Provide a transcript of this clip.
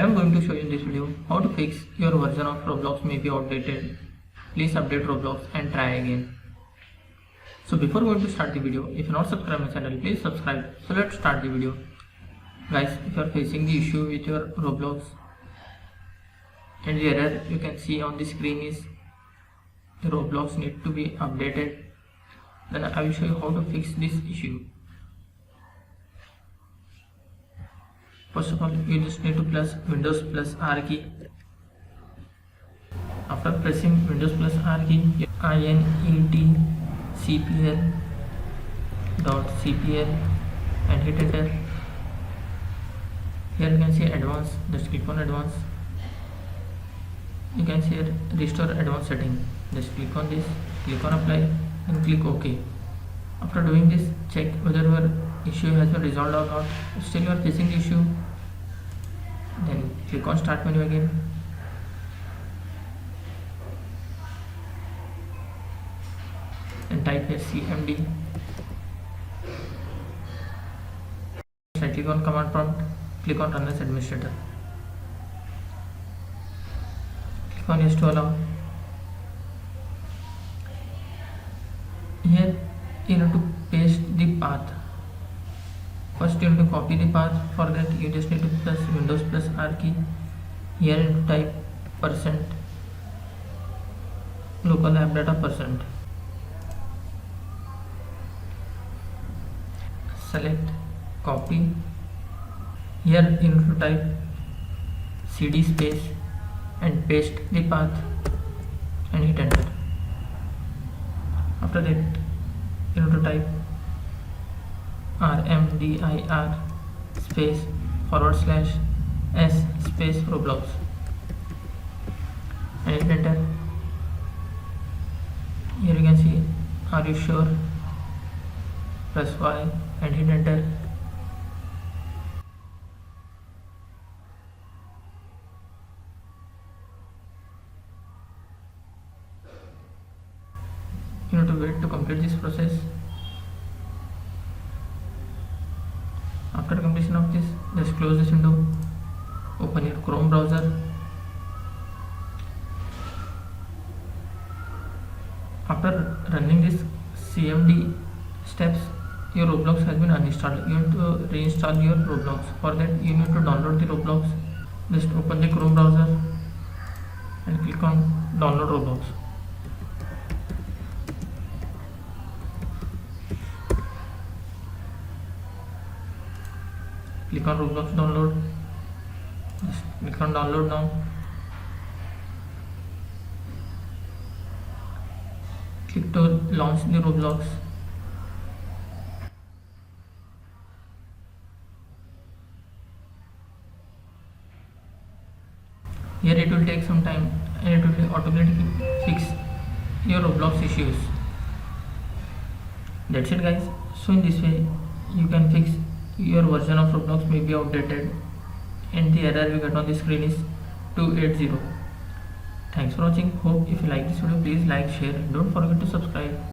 am going to show you in this video how to fix your version of Roblox may be outdated. Please update Roblox and try again. So before going to start the video, if you are not subscribed my channel, please subscribe. So let's start the video. Guys, if you are facing the issue with your Roblox and the error you can see on the screen is the Roblox need to be updated, then I will show you how to fix this issue. First of all, you just need to press Windows plus R key. After pressing Windows plus R key, inetcpl.cpl and hit enter. Here you can see advanced, just click on advanced. You can see here restore advanced setting, just click on this, click on apply and click OK. After doing this, check whether your issue has been resolved or not. If still you are facing the issue, then click on start menu again. And type here cmd. Right click on command prompt, click on run as administrator. Click on yes to allow. Here you need to paste the path. First you need to copy the path. For that you just need to press Windows plus R key. Here you need to type % local app data %. Select copy. Here you need to type cd space and paste the path and hit enter. After that you need to type rmdir space / s space Roblox and hit enter. Here you can see are you sure, press Y and hit enter. You need to wait to complete this process. After completion of this, just close this window, open your Chrome browser. After running this cmd steps, your Roblox has been uninstalled. You need to reinstall your Roblox. For that you need to download the Roblox. Just open the Chrome browser and click on download Roblox. Click on Roblox download. Just click on download now. Click to launch the Roblox. Here it will take some time and it will automatically fix your Roblox issues. That's it guys. So in this way you can fix your version of Roblox may be outdated and the error we get on the screen is 280. Thanks for watching. Hope if you like this video, please like, share and don't forget to subscribe.